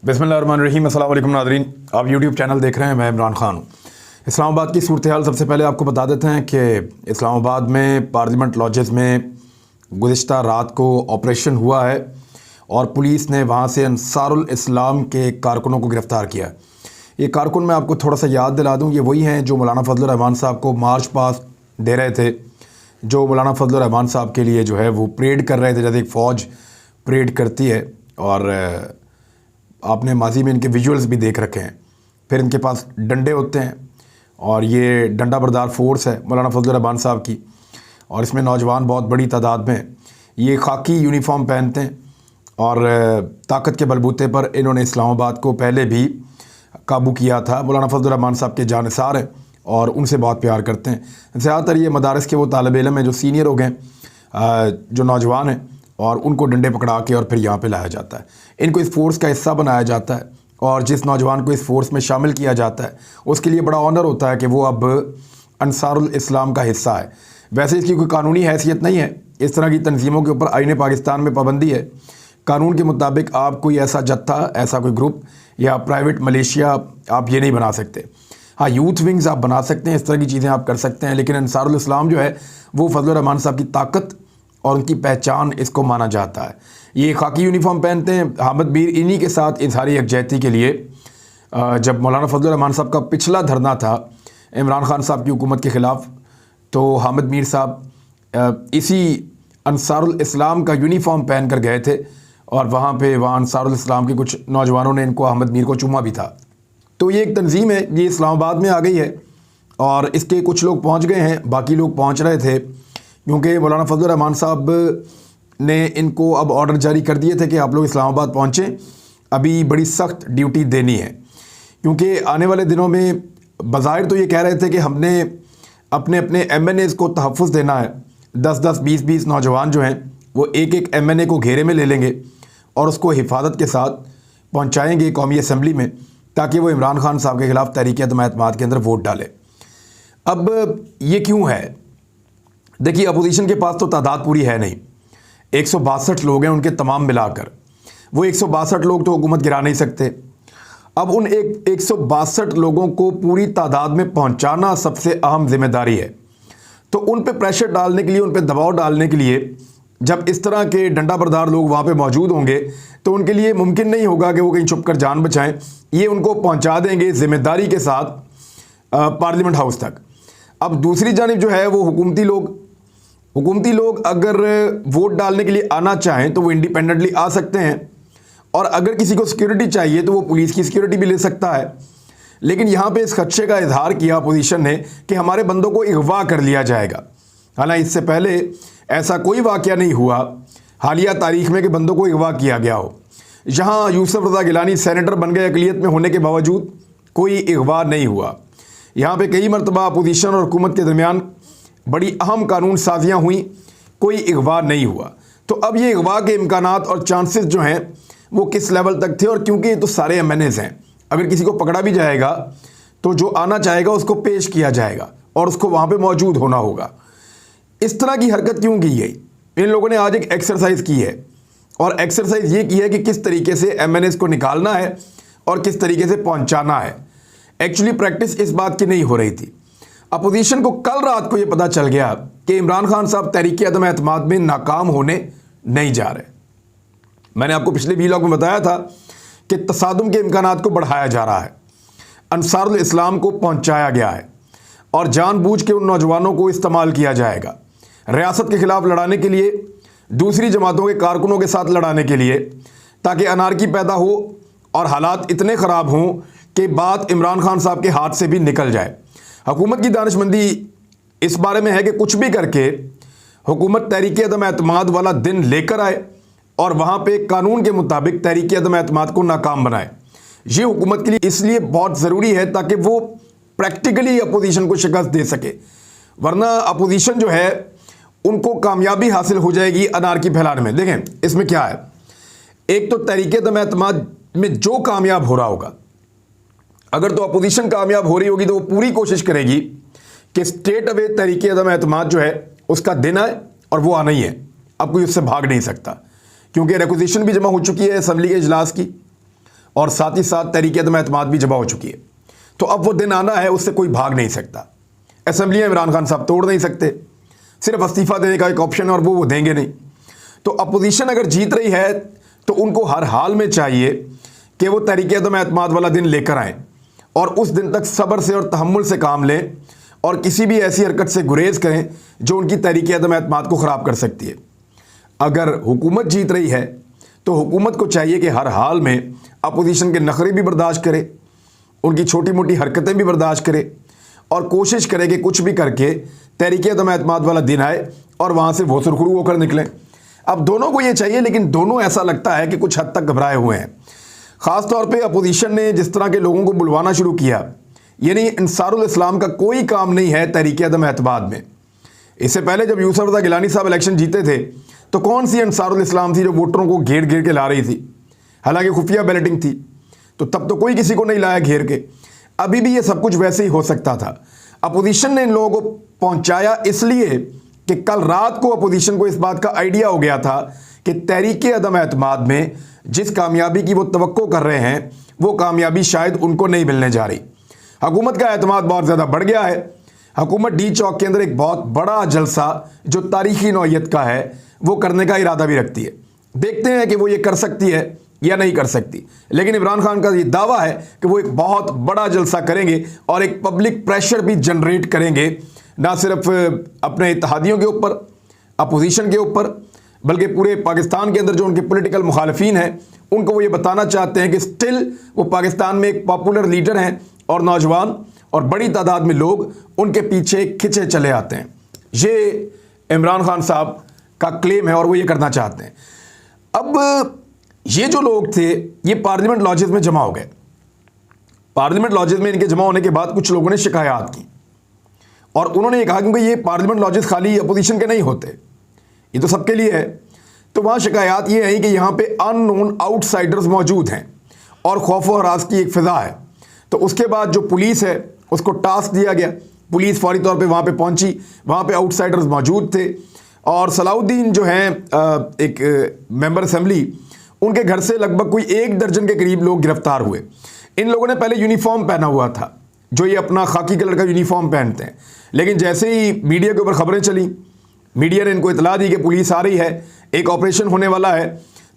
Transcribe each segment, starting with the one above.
बिस्मिल्लाहिर्रहमानिर्रहीम। अस्सलाम वालेकुम नाज़रीन, आप यूट्यूब चैनल देख रहे हैं। मैं इमरान ख़ान हूँ। इस्लामाबाद की सूरत हाल सबसे पहले आपको बता देते हैं कि इस्लामाबाद में पार्लियामेंट लॉजेस में गुज़िश्ता रात को ऑपरेशन हुआ है और पुलिस ने वहाँ से अंसारुल इस्लाम के कारकुनों को गिरफ़्तार किया। ये कारकुन मैं आपको थोड़ा सा याद दिला दूँ, ये वही हैं जो मौलाना फजलुर रहमान साहब को मार्च पास्ट दे रहे थे, जो मौलाना फजलुर रहमान साहब के लिए जो है वो परेड कर रहे थे, जैसे एक फ़ौज परेड करती है। और आपने माजी में इनके विजुअल्स भी देख रखे हैं। फिर इनके पास डंडे होते हैं और ये डंडा बरदार फोर्स है मौलाना फजलुर रहमान साहब की, और इसमें नौजवान बहुत बड़ी तादाद में ये खाकी यूनिफॉर्म पहनते हैं और ताकत के बलबूते पर इन्होंने इस्लामाबाद को पहले भी काबू किया था। मौलाना फजलुर रहमान साहब के जानिसार हैं और उनसे बहुत प्यार करते हैं। ज़्यादातर ये मदारस के वो तालिब इल्म हैं जो सीनियर हो गए, जो नौजवान हैं, और उनको डंडे पकड़ा के और फिर यहाँ पे लाया जाता है। इनको इस फोर्स का हिस्सा बनाया जाता है और जिस नौजवान को इस फोर्स में शामिल किया जाता है उसके लिए बड़ा ऑनर होता है कि वो अब अंसारुल इस्लाम का हिस्सा है। वैसे इसकी कोई कानूनी हैसियत नहीं है, इस तरह की तंजीमों के ऊपर आईन पाकिस्तान में पाबंदी है। कानून के मुताबिक आप कोई ऐसा जत्था, ऐसा कोई ग्रुप या प्राइवेट मलेशिया आप ये नहीं बना सकते। हाँ, यूथ विंग्स आप बना सकते हैं, इस तरह की चीज़ें आप कर सकते हैं, लेकिन अंसारुल इस्लाम जो है वो फजलुर रहमान साहब की ताकत और उनकी पहचान इसको माना जाता है। ये खाकी यूनिफॉर्म पहनते हैं। हामिद मीर इन्हीं के साथ इजहारी यकजहती के लिए जब मौलाना फजलुर रहमान साहब का पिछला धरना था इमरान खान साहब की हुकूमत के ख़िलाफ़, तो हामिद मीर साहब इसी अंसारुल इस्लाम का यूनिफॉर्म पहन कर गए थे और वहाँ अंसारुल इस्लाम के कुछ नौजवानों ने इनको हामिद मीर को चूमा भी था। तो ये एक तंजीम है, ये इस्लामाबाद में आ गई है और इसके कुछ लोग पहुँच गए हैं, बाकी लोग पहुँच रहे थे, क्योंकि मौलाना फजलुर रहमान साहब ने इनको अब ऑर्डर जारी कर दिए थे कि आप लोग इस्लामाबाद पहुँचें, अभी बड़ी सख्त ड्यूटी देनी है। क्योंकि आने वाले दिनों में बज़ाहिर तो ये कह रहे थे कि हमने अपने अपने MNAs को तहफ़्फ़ुज़ देना है। 10-10, 20-20 नौजवान जो हैं वो एक MNA को घेरे में ले लेंगे और उसको हिफाजत के साथ पहुँचाएँगे कौमी असम्बली में, ताकि वो इमरान खान साहब के ख़िलाफ़ तहरीक-ए-एतमाद के अंदर वोट डाले। अब ये क्यों है? देखिए, अपोजिशन के पास तो तादाद पूरी है नहीं, 162 लोग हैं उनके तमाम मिलाकर। वो 162 लोग तो हुकूमत गिरा नहीं सकते। अब उन 162 लोगों को पूरी तादाद में पहुंचाना सबसे अहम जिम्मेदारी है। तो उन पे प्रेशर डालने के लिए, उन पे दबाव डालने के लिए, जब इस तरह के डंडा बरदार लोग वहाँ पे मौजूद होंगे तो उनके लिए मुमकिन नहीं होगा कि वो कहीं छुप कर जान बचाएँ। ये उनको पहुँचा देंगे जिम्मेदारी के साथ पार्लियामेंट हाउस तक। अब दूसरी जानिब जो है वो हुकूमती लोग अगर वोट डालने के लिए आना चाहें तो वो इंडिपेंडेंटली आ सकते हैं, और अगर किसी को सिक्योरिटी चाहिए तो वो पुलिस की सिक्योरिटी भी ले सकता है। लेकिन यहाँ पे इस खदशे का इजहार किया अपोजिशन ने कि हमारे बंदों को अगवा कर लिया जाएगा। हालांकि इससे पहले ऐसा कोई वाक़या नहीं हुआ हालिया तारीख में कि बंदों को अगवा किया गया हो। यहाँ यूसुफ रज़ा गिलानी सेनेटर बन गए अक़लियत में होने के बावजूद, कोई अगवा नहीं हुआ। यहाँ पर कई मरतबा अपोजिशन और हुकूमत के दरमियान बड़ी अहम कानून साजियाँ हुई, कोई अगवा नहीं हुआ। तो अब ये अगवा के इम्कानात और चांसेस जो हैं वो किस लेवल तक थे, और क्योंकि ये तो सारे MNAs हैं, अगर किसी को पकड़ा भी जाएगा तो जो आना चाहेगा उसको पेश किया जाएगा और उसको वहाँ पे मौजूद होना होगा। इस तरह की हरकत क्यों की गई? इन लोगों ने आज एक एक्सरसाइज की है, और एक्सरसाइज ये की है कि किस तरीके से MNAs को निकालना है और किस तरीके से पहुँचाना है। एक्चुअली प्रैक्टिस इस बात की नहीं हो रही थी। अपोजिशन को कल रात को ये पता चल गया कि इमरान खान साहब तहरीक-ए-एतमाद में नाकाम होने नहीं जा रहे। मैंने आपको पिछले व्लॉग में बताया था कि तसादुम के इम्कानात को बढ़ाया जा रहा है, अंसारुल इस्लाम को पहुंचाया गया है और जानबूझ के उन नौजवानों को इस्तेमाल किया जाएगा रियासत के ख़िलाफ़ लड़ाने के लिए, दूसरी जमातों के कारकुनों के साथ लड़ाने के लिए, ताकि अनारकी पैदा हो और हालात इतने ख़राब हों कि बात इमरान खान साहब के हाथ से भी निकल जाए। हुकूमत की दानिशमंदी इस बारे में है कि कुछ भी करके हुकूमत तहरीक-ए-एतमाद वाला दिन लेकर आए और वहाँ पे कानून के मुताबिक तहरीक-ए-एतमाद को नाकाम बनाए। ये हुकूमत के लिए इसलिए बहुत ज़रूरी है ताकि वो प्रैक्टिकली अपोजिशन को शिकस्त दे सके, वरना अपोजिशन जो है उनको कामयाबी हासिल हो जाएगी अनारकी फैलाने में। देखें इसमें क्या है, एक तो तहरीक-ए-एतमाद में जो कामयाब हो रहा होगा, अगर तो अपोजिशन कामयाब हो रही होगी तो वो पूरी कोशिश करेगी कि स्टेट अवे तहरीक-ए-एतमाद जो है उसका दिन आए, और वो आना ही है, अब कोई उससे भाग नहीं सकता, क्योंकि रिक्विजिशन भी जमा हो चुकी है असम्बली के इजलास की, और साथ ही साथ तहरीक-ए-एतमाद भी जमा हो चुकी है। तो अब वो दिन आना है, उससे कोई भाग नहीं सकता। असेंबलियाँ इमरान खान साहब तोड़ नहीं सकते, सिर्फ इस्तीफ़ा देने का एक ऑप्शन है और वो देंगे नहीं। तो अपोजिशन अगर जीत रही है तो उनको हर हाल में चाहिए कि वो तहरीक-ए-एतमाद वाला दिन लेकर आएँ और उस दिन तक सब्र से और तहम्मुल से काम लें और किसी भी ऐसी हरकत से गुरेज करें जो उनकी तहरीक-ए-एतमाद को ख़राब कर सकती है। अगर हुकूमत जीत रही है तो हुकूमत को चाहिए कि हर हाल में अपोजिशन के नखरे भी बर्दाश्त करे, उनकी छोटी मोटी हरकतें भी बर्दाश्त करे और कोशिश करे कि कुछ भी करके तहरीक-ए-एतमाद वाला दिन आए और वहाँ से वो सुरखरू होकर निकलें। अब दोनों को ये चाहिए, लेकिन दोनों ऐसा लगता है कि कुछ हद तक घबराए हुए हैं। ख़ास तौर पे अपोजिशन ने जिस तरह के लोगों को बुलवाना शुरू किया, यानी अंसारुल इस्लाम का कोई काम नहीं है तहरीक-ए-एतमाद में। इससे पहले जब यूसुफ रज़ा गिलानी साहब इलेक्शन जीते थे तो कौन सी अंसारुल इस्लाम थी जो वोटरों को घेर घेर के ला रही थी? हालांकि खुफिया बैलेटिंग थी, तो तब तो कोई किसी को नहीं लाया घेर के। अभी भी ये सब कुछ वैसे ही हो सकता था। अपोजिशन ने इन लोगों को पहुंचाया इसलिए कि कल रात को अपोजिशन को इस बात का आइडिया हो गया था कि तहरीक-ए-एतमाद में जिस कामयाबी की वो तवक्को कर रहे हैं वो कामयाबी शायद उनको नहीं मिलने जा रही। हुकूमत का एतमाद बहुत ज़्यादा बढ़ गया है। हुकूमत डी चौक के अंदर एक बहुत बड़ा जलसा जो तारीखी नौइयत का है वो करने का इरादा भी रखती है। देखते हैं कि वो ये कर सकती है या नहीं कर सकती, लेकिन इमरान खान का ये दावा है कि वो एक बहुत बड़ा जलसा करेंगे और एक पब्लिक प्रेशर भी जनरेट करेंगे, ना सिर्फ अपने इत्तेहादियों के ऊपर, अपोजिशन के ऊपर, बल्कि पूरे पाकिस्तान के अंदर जो उनके पॉलिटिकल मुखालिफिन हैं उनको वो ये बताना चाहते हैं कि स्टिल वो पाकिस्तान में एक पॉपुलर लीडर हैं और नौजवान और बड़ी तादाद में लोग उनके पीछे खिंचे चले आते हैं। ये इमरान खान साहब का क्लेम है और वो ये करना चाहते हैं। अब ये जो लोग थे ये पार्लियामेंट लॉजेस में जमा हो गए। पार्लियामेंट लॉजेस में इनके जमा होने के बाद कुछ लोगों ने शिकायत की और उन्होंने ये कहा क्योंकि ये पार्लियामेंट लॉजेस खाली अपोजिशन के नहीं होते, ये तो सबके लिए है। तो वहाँ शिकायत ये है कि यहाँ पे अननोन आउटसाइडर्स मौजूद हैं और खौफ व हरास की एक फ़िज़ा है। तो उसके बाद जो पुलिस है उसको टास्क दिया गया, पुलिस फौरी तौर पे वहाँ पे पहुँची, वहाँ पे आउटसाइडर्स मौजूद थे और सलाउद्दीन जो हैं एक मेंबर असेंबली, उनके घर से लगभग कोई 1 दर्जन के करीब लोग गिरफ्तार हुए। इन लोगों ने पहले यूनिफॉर्म पहना हुआ था, जो ये अपना खाकी कलर का यूनिफॉर्म पहनते हैं, लेकिन जैसे ही मीडिया के ऊपर खबरें चली, मीडिया ने इनको इतला दी कि पुलिस आ रही है, एक ऑपरेशन होने वाला है,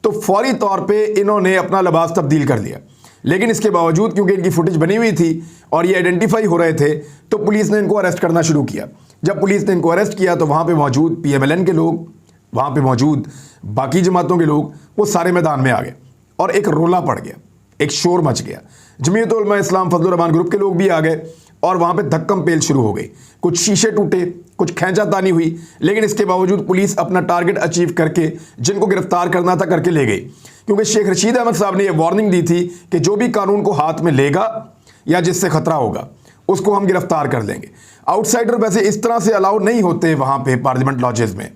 तो फौरी तौर पे इन्होंने अपना लिबास तब्दील कर लिया। लेकिन इसके बावजूद क्योंकि इनकी फुटेज बनी हुई थी और ये आइडेंटिफाई हो रहे थे तो पुलिस ने इनको अरेस्ट करना शुरू किया। जब पुलिस ने इनको अरेस्ट किया तो वहाँ पे मौजूद PMLN के लोग, वहाँ पे मौजूद बाकी जमातों के लोग, वो सारे मैदान में आ गए और एक रोला पड़ गया, एक शोर मच गया। जमीयत उलमा इस्लाम फजलुर रहमान ग्रुप के लोग भी आ गए और वहाँ पे धक्कम पेल शुरू हो गई। कुछ शीशे टूटे, कुछ खींचातानी हुई, लेकिन इसके बावजूद पुलिस अपना टारगेट अचीव करके जिनको गिरफ्तार करना था करके ले गई। क्योंकि शेख रशीद अहमद साहब ने यह वार्निंग दी थी कि जो भी कानून को हाथ में लेगा या जिससे खतरा होगा उसको हम गिरफ्तार कर लेंगे। आउटसाइडर वैसे इस तरह से अलाउ नहीं होते वहाँ पे पार्लियामेंट लॉजेस में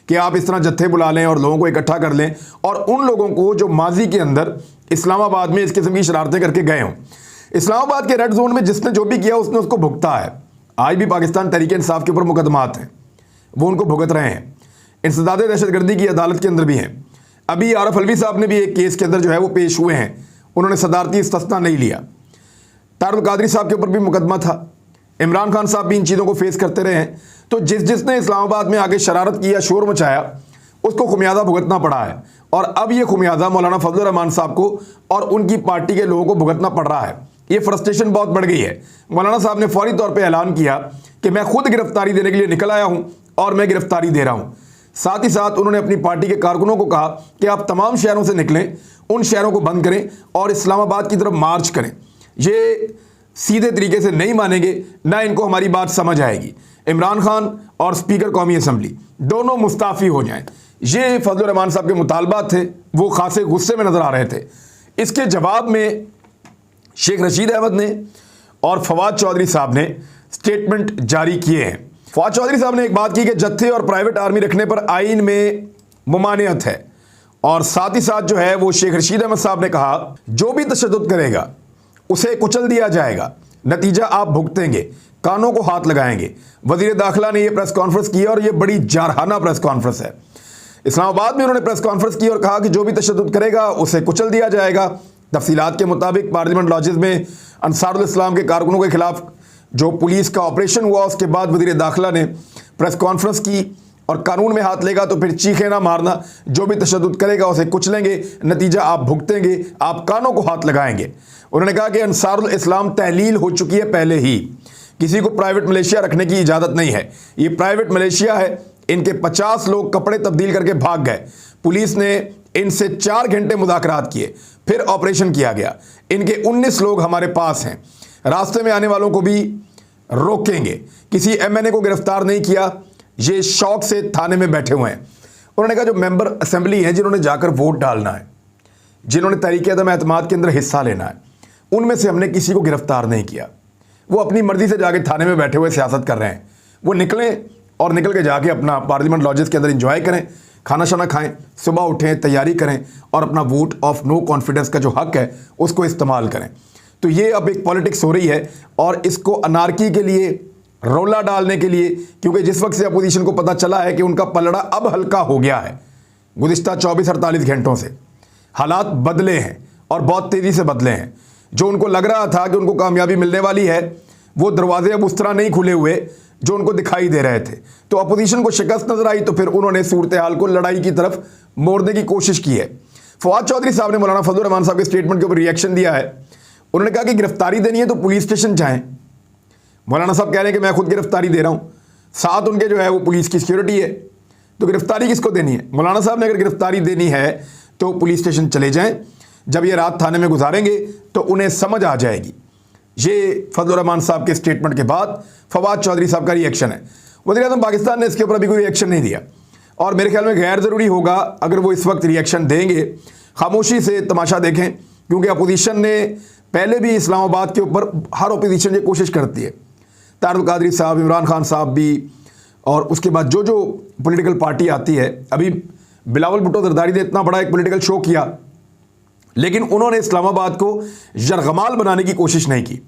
कि आप इस तरह जत्थे बुला लें और लोगों को इकट्ठा कर लें, और उन लोगों को जो माजी के अंदर इस्लामाबाद में इस किस्म की शरारतें करके गए हों। इस्लामाबाद के रेड जोन में जिसने जो भी किया उसने उसको भुगता है। आज भी पाकिस्तान तहरीक इंसाफ के ऊपर मुकदमात हैं, वो उनको भुगत रहे हैं। इंसदाद दहशतगर्दी की अदालत के अंदर भी हैं। अभी आरफ अलवी साहब ने भी एक केस के अंदर जो है वो पेश हुए हैं, उन्होंने सदारती इस्तिस्ना नहीं लिया। तारुल कादरी साहब के ऊपर भी मुकदमा था। इमरान खान साहब भी इन चीज़ों को फेस करते रहे हैं। तो जिसने इस्लामाबाद में आके शरारत किया, शोर मचाया, उसको खुमियाजा भुगतना पड़ा है और अब ये खुमियाजा मौलाना फजलुर रहमान साहब को और उनकी पार्टी के लोगों को भुगतना पड़ रहा है। ये फ्रस्ट्रेशन बहुत बढ़ गई है। मौलाना साहब ने फौरी तौर पे ऐलान किया कि मैं खुद गिरफ्तारी देने के लिए निकल आया हूँ और मैं गिरफ्तारी दे रहा हूँ। साथ ही साथ उन्होंने अपनी पार्टी के कारकुनों को कहा कि आप तमाम शहरों से निकलें, उन शहरों को बंद करें और इस्लामाबाद की तरफ मार्च करें। ये सीधे तरीके से नहीं मानेंगे, ना इनको हमारी बात समझ आएगी। इमरान खान और स्पीकर कौमी असम्बली दोनों मुस्ताफ़ी हो जाएं, ये फजलुर रहमान साहब के मुतालबात थे। वो खासे गुस्से में नज़र आ रहे थे। इसके जवाब में शेख रशीद अहमद ने और फवाद चौधरी साहब ने स्टेटमेंट जारी किए हैं। फवाद चौधरी साहब ने एक बात की कि जत्थे और प्राइवेट आर्मी रखने पर आइन में मुमानियत है, और साथ ही साथ जो है वो शेख रशीद अहमद साहब ने कहा जो भी तशद्दुद करेगा उसे कुचल दिया जाएगा, नतीजा आप भुगतेंगे, कानों को हाथ लगाएंगे। वजीर दाखिला ने यह प्रेस कॉन्फ्रेंस की और यह बड़ी जारहाना प्रेस कॉन्फ्रेंस है। इस्लामाबाद में उन्होंने प्रेस कॉन्फ्रेंस की और कहा कि जो भी तशद्दुद करेगा उसे कुचल दिया जाएगा, तफसीलात के मुताबिक पार्लियामेंट लॉजेस में अंसारुल इस्लाम के कारकुनों के खिलाफ जो पुलिस का ऑपरेशन हुआ, उसके बाद वज़ीर दाखिला ने प्रेस कॉन्फ्रेंस की और कानून में हाथ लेगा तो फिर चीखे ना मारना, जो भी तशद्दुद करेगा उसे कुचलेंगे, नतीजा आप भुगतेंगे, आप कानों को हाथ लगाएंगे। उन्होंने कहा कि अंसारुल इस्लाम तहलील हो चुकी है पहले ही, किसी को प्राइवेट मलेशिया रखने की इजाज़त नहीं है, ये प्राइवेट मलेशिया है। इनके 50 लोग कपड़े तब्दील करके भाग गए, पुलिस ने इनसे 4 घंटे मुज़ाकरात किए, फिर ऑपरेशन किया गया। इनके 19 लोग हमारे पास हैं, रास्ते में आने वालों को भी रोकेंगे, किसी एमएनए को गिरफ्तार नहीं किया, ये शौक से थाने में बैठे हुए हैं। उन्होंने कहा जो मेंबर असेंबली हैं जिन्होंने जाकर वोट डालना है, जिन्होंने तहरीक अदम एतमाद के अंदर हिस्सा लेना है, उनमें से हमने किसी को गिरफ्तार नहीं किया। वो अपनी मर्जी से जाके थाने में बैठे हुए सियासत कर रहे हैं। वो निकलें और निकल के जाके अपना पार्लियामेंट लॉजेस के अंदर इंजॉय करें, खाना शाना खाएं, सुबह उठें, तैयारी करें और अपना वोट ऑफ नो कॉन्फिडेंस का जो हक है उसको इस्तेमाल करें। तो ये अब एक पॉलिटिक्स हो रही है और इसको अनारकी के लिए, रोला डालने के लिए, क्योंकि जिस वक्त से अपोजिशन को पता चला है कि उनका पलड़ा अब हल्का हो गया है, गुज़िश्ता 24-48 घंटों से हालात बदले हैं और बहुत तेज़ी से बदले हैं। जो उनको लग रहा था कि उनको कामयाबी मिलने वाली है, वो दरवाजे अब उस तरह नहीं खुले हुए जो उनको दिखाई दे रहे थे। तो अपोजिशन को शिकस्त नजर आई तो फिर उन्होंने सूरत हाल को लड़ाई की तरफ मोड़ने की कोशिश की है। फवाद चौधरी साहब ने मौलाना फजलुर रहमान साहब के स्टेटमेंट के ऊपर रिएक्शन दिया है। उन्होंने कहा कि गिरफ्तारी देनी है तो पुलिस स्टेशन जाएं। मौलाना साहब कह रहे हैं कि मैं खुद गिरफ्तारी दे रहा हूं, साथ उनके जो है वो पुलिस की सिक्योरिटी है, तो गिरफ्तारी किसको देनी है? मौलाना साहब ने अगर गिरफ्तारी देनी है तो पुलिस स्टेशन चले जाएं, जब ये रात थाने में गुजारेंगे तो उन्हें समझ आ जाएगी। ये फजलुर रहमान साहब के स्टेटमेंट के बाद फवाद चौधरी साहब का रिएक्शन है। वज़ीर-ए-आज़म पाकिस्तान ने इसके ऊपर अभी कोई रिएक्शन नहीं दिया और मेरे ख्याल में गैर ज़रूरी होगा अगर वो इस वक्त रिएक्शन देंगे। खामोशी से तमाशा देखें, क्योंकि अपोजिशन ने पहले भी इस्लामाबाद के ऊपर, हर अपोजिशन ये कोशिश करती है, तारुल कादरी साहब, इमरान खान साहब भी, और उसके बाद जो जो पॉलिटिकल पार्टी आती है। अभी बिलावल भुट्टो जरदारी ने इतना बड़ा एक पॉलिटिकल शो किया, लेकिन उन्होंने इस्लामाबाद को यरगमाल बनाने की कोशिश नहीं की,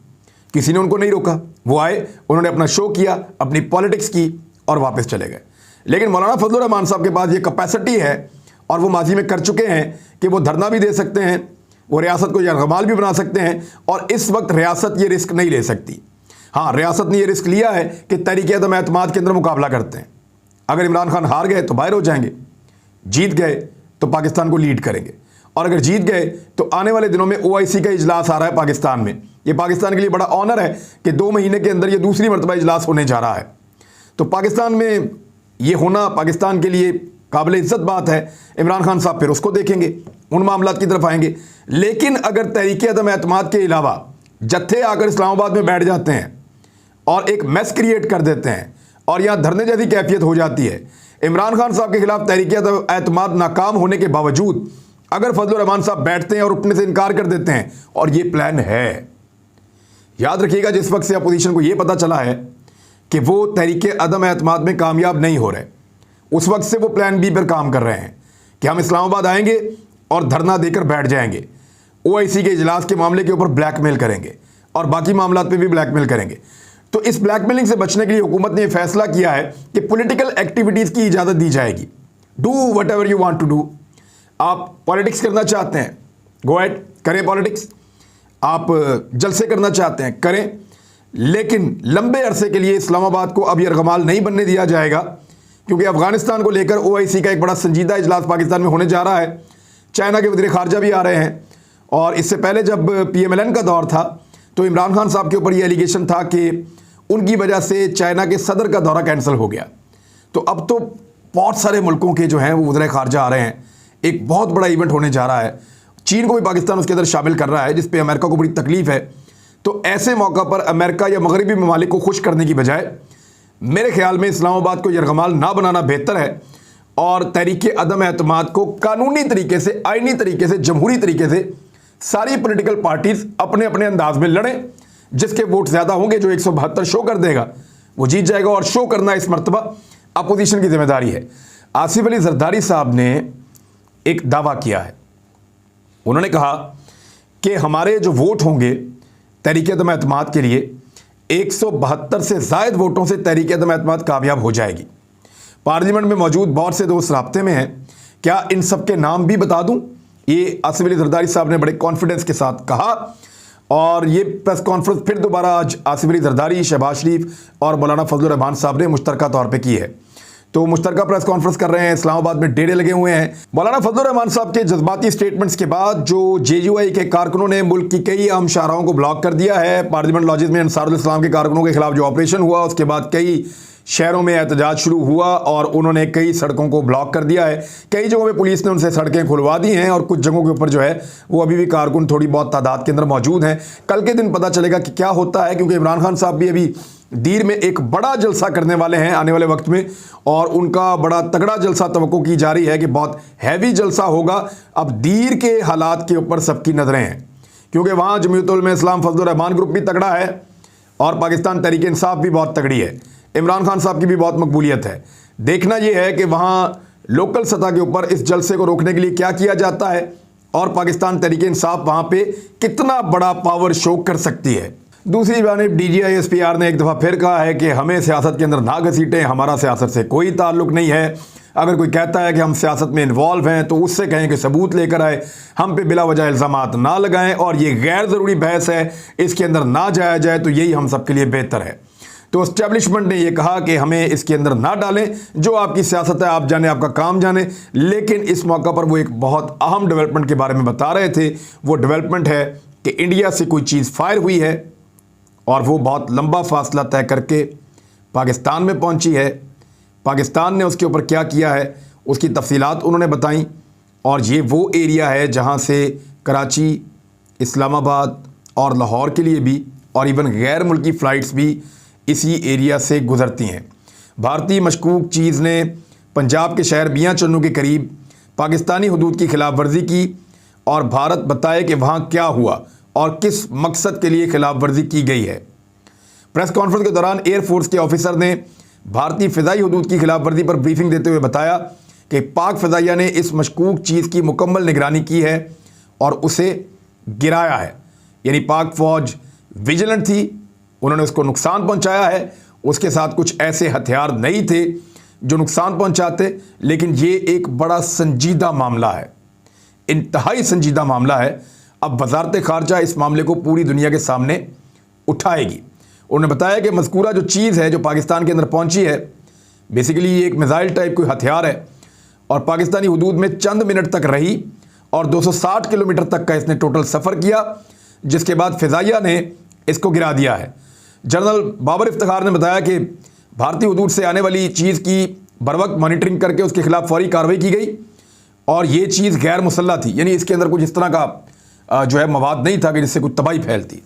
किसी ने उनको नहीं रोका। वो आए, उन्होंने अपना शो किया, अपनी पॉलिटिक्स की और वापस चले गए। लेकिन मौलाना फजलुर रहमान साहब के पास ये कैपेसिटी है और वो माजी में कर चुके हैं कि वो धरना भी दे सकते हैं, वो रियासत को यरगमाल भी बना सकते हैं। और इस वक्त रियासत ये रिस्क नहीं ले सकती। हाँ, रियासत ने ये रिस्क लिया है कि तहरीक अदम एतमाद के अंदर मुकाबला करते हैं। अगर इमरान खान हार गए तो बाहर हो जाएंगे, जीत गए तो पाकिस्तान को लीड करेंगे, और अगर जीत गए तो आने वाले दिनों में OIC का इजलास आ रहा है पाकिस्तान में। ये पाकिस्तान के लिए बड़ा ऑनर है कि 2 महीने के अंदर ये दूसरी मरतबा इजलास होने जा रहा है। तो पाकिस्तान में ये होना पाकिस्तान के लिए काबिल इज्जत बात है। इमरान खान साहब फिर उसको देखेंगे, उन मामलात की तरफ आएंगे। लेकिन अगर तहरीक अदम एतमाद के अलावा जत्थे आकर इस्लामाबाद में बैठ जाते हैं और एक मैस क्रिएट कर देते हैं और यहाँ धरने जैसी कैफियत हो जाती है, इमरान खान साहब के खिलाफ तहरीक अदम एतमाद नाकाम होने के बावजूद अगर फजलुर रहमान साहब बैठते हैं और उठने से इनकार कर देते हैं, और ये प्लान है, याद रखिएगा, जिस वक्त से अपोजिशन को ये पता चला है कि वो तहरीक अदम एतमाद में कामयाब नहीं हो रहे, उस वक्त से वो प्लान बी पर काम कर रहे हैं कि हम इस्लामाबाद आएंगे और धरना देकर बैठ जाएंगे, OIC के इजलास के मामले के ऊपर ब्लैकमेल करेंगे और बाकी मामलात पे भी ब्लैकमेल करेंगे। तो इस ब्लैकमेलिंग से बचने के लिए हुकूमत ने फैसला किया है कि पॉलिटिकल एक्टिविटीज़ की इजाज़त दी जाएगी। Do whatever you want to do. आप पॉलिटिक्स करना चाहते हैं, गो अहेड, करें पॉलिटिक्स। आप जलसे करना चाहते हैं, करें, लेकिन लंबे अरसे के लिए इस्लामाबाद को अब यरगमाल नहीं बनने दिया जाएगा, क्योंकि अफगानिस्तान को लेकर OIC का एक बड़ा संजीदा इजलास पाकिस्तान में होने जा रहा है। चाइना के वज़ीर ख़ारजा भी आ रहे हैं, और इससे पहले जब PMLN का दौर था तो इमरान खान साहब के ऊपर ये एलिगेशन था कि उनकी वजह से चाइना के सदर का दौरा कैंसिल हो गया। तो अब तो बहुत सारे मुल्कों के जो हैं वो वज़ीर ख़ारजा आ रहे हैं, एक बहुत बड़ा इवेंट होने जा रहा है। चीन को भी पाकिस्तान उसके अंदर शामिल कर रहा है, जिस पे अमेरिका को बड़ी तकलीफ़ है। तो ऐसे मौका पर अमेरिका या मगरबी ममालिक को खुश करने की बजाय मेरे ख्याल में इस्लामाबाद को यरगमाल ना बनाना बेहतर है, और तहरीक अदम एतमाद को कानूनी तरीके से, आइनी तरीके से, जमहूरी तरीके से सारी पॉलिटिकल पार्टीज अपने अपने अंदाज में लड़ें। जिसके वोट ज़्यादा होंगे, जो 172 शो कर देगा, वो जीत जाएगा। और शो करना इस मरतबा अपोजिशन की जिम्मेदारी है। आसिफ अली जरदारी साहब ने एक दावा किया है, उन्होंने कहा कि हमारे जो वोट होंगे तहरीक अदम एतमाद के लिए, 172 से ज़ायद वोटों से तहरीक अदम एतमाद कामयाब हो जाएगी। पार्लियामेंट में मौजूद बहुत से दोस्त राब्ते में हैं, क्या इन सब के नाम भी बता दूं? ये आसिफ अली जरदारी साहब ने बड़े कॉन्फिडेंस के साथ कहा। और ये प्रेस कॉन्फ्रेंस फिर दोबारा आज आसिफ अली जरदारी, शहबाज शरीफ और मौलाना फजलुर रहमान साहब ने मुश्तरका तौर पे की है। तो मुश्तरका प्रेस कॉन्फ्रेंस कर रहे हैं, इस्लामाबाद में डेरे लगे हुए हैं। मौलाना फजलुर रहमान साहब के जज्बाती स्टेटमेंट्स के बाद जो JUI के कारकुनों ने मुल्क की कई अहम शाहराहों को ब्लॉक कर दिया है। पार्लियामेंट लॉजेस में अंसारुल इस्लाम के कारकुनों के खिलाफ जो ऑपरेशन हुआ, उसके बाद कई शहरों में एहतजाज शुरू हुआ और उन्होंने कई सड़कों को ब्लॉक कर दिया है। कई जगहों पे पुलिस ने उनसे सड़कें खुलवा दी हैं और कुछ जगहों के ऊपर जो है वो अभी भी कारकुन थोड़ी बहुत तादाद के अंदर मौजूद हैं। कल के दिन पता चलेगा कि क्या होता है, क्योंकि इमरान खान साहब भी अभी दीर में एक बड़ा जलसा करने वाले हैं आने वाले वक्त में, और उनका बड़ा तगड़ा जलसा तवक्को की जा रही है कि बहुत हैवी जलसा होगा। अब दीर के हालात के ऊपर सबकी नज़रें हैं, क्योंकि वहाँ जमीयत उलमा इस्लाम फजलुर रहमान ग्रुप भी तगड़ा है और पाकिस्तान तहरीक इंसाफ भी बहुत तगड़ी है। इमरान खान साहब की भी बहुत मकबूलियत है। देखना यह है कि वहाँ लोकल सतह के ऊपर इस जलसे को रोकने के लिए क्या किया जाता है और पाकिस्तान तहरीक इंसाफ वहाँ पे कितना बड़ा पावर शो कर सकती है। दूसरी जानिब DGI SPR ने एक दफ़ा फिर कहा है कि हमें सियासत के अंदर ना घसीटें, हमारा सियासत से कोई ताल्लुक नहीं है। अगर कोई कहता है कि हम सियासत में इन्वॉल्व हैं तो उससे कहें कि सबूत लेकर आए, हम पे बिला वजह इल्ज़ामात ना लगाएं और ये गैर ज़रूरी बहस है, इसके अंदर ना जाया जाए तो यही हम सब के लिए बेहतर है। तो एस्टेब्लिशमेंट ने यह कहा कि हमें इसके अंदर ना डालें, जो आपकी सियासत है आप जाने, आपका काम जाने। लेकिन इस मौका पर वो एक बहुत अहम डेवलपमेंट के बारे में बता रहे थे। वो डेवलपमेंट है कि इंडिया से कोई चीज़ फायर हुई है और वो बहुत लंबा फासला तय करके पाकिस्तान में पहुंची है। पाकिस्तान ने उसके ऊपर क्या किया है उसकी तफसीलात उन्होंने बताई, और ये वो एरिया है जहां से कराची, इस्लामाबाद और लाहौर के लिए भी और इवन गैर मुल्की फ़्लाइट्स भी इसी एरिया से गुजरती हैं। भारतीय मशकूक चीज़ ने पंजाब के शहर मियां चन्नू के करीब पाकिस्तानी हुदूद की खिलाफ वर्जी की और भारत बताए कि वहाँ क्या हुआ और किस मकसद के लिए खिलाफ वर्जी की गई है। प्रेस कॉन्फ्रेंस के दौरान एयरफोर्स के ऑफिसर ने भारतीय फ़िज़ाई हुदूद की खिलाफ वर्जी पर ब्रीफिंग देते हुए बताया कि पाक फ़िज़ाइया ने इस मशकूक चीज़ की मुकम्मल निगरानी की है और उसे गिराया है। यानी पाक फ़ौज विजिलेंट थी, उन्होंने उसको नुकसान पहुंचाया है। उसके साथ कुछ ऐसे हथियार नहीं थे जो नुकसान पहुंचाते, लेकिन ये एक बड़ा संजीदा मामला है, इंतहाई संजीदा मामला है। अब वज़ारत ख़ारजा इस मामले को पूरी दुनिया के सामने उठाएगी। उन्होंने बताया कि मज़कूरा जो चीज़ है जो पाकिस्तान के अंदर पहुंची है, बेसिकली ये एक मिसाइल टाइप कोई हथियार है और पाकिस्तानी हुदूद में चंद मिनट तक रही और 260 किलोमीटर तक का इसने टोटल सफ़र किया, जिसके बाद फ़िज़ाइया ने इसको गिरा दिया है। जनरल बाबर इफ्तिखार ने बताया कि भारतीय हुदूद से आने वाली चीज़ की बर वक्त मॉनिटरिंग करके उसके खिलाफ फौरी कार्रवाई की गई और ये चीज़ गैर मुसल्लह थी, यानी इसके अंदर कुछ इस तरह का जो है मवाद नहीं था कि जिससे कुछ तबाही फैलती।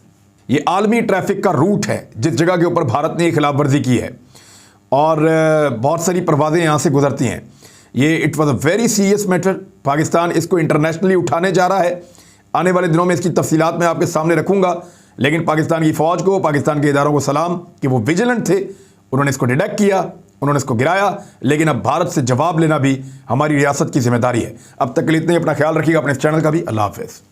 ये आलमी ट्रैफिक का रूट है जिस जगह के ऊपर भारत ने खिलाफ वर्जी की है और बहुत सारी परवाज़ें यहाँ से गुजरती हैं। ये it was a very serious matter. Pakistan इसको इंटरनेशनली उठाने जा रहा है। आने वाले दिनों में इसकी तफसीलात मैं आपके सामने रखूँगा, लेकिन पाकिस्तान की फ़ौज को, पाकिस्तान के इदारों को सलाम कि वो विजिलेंट थे, उन्होंने इसको डिटेक्ट किया, उन्होंने इसको गिराया। लेकिन अब भारत से जवाब लेना भी हमारी रियासत की जिम्मेदारी है। अब तक के लिए इतना ही। अपना ख्याल रखिएगा, अपने इस चैनल का भी। अल्लाह हाफ़िज़।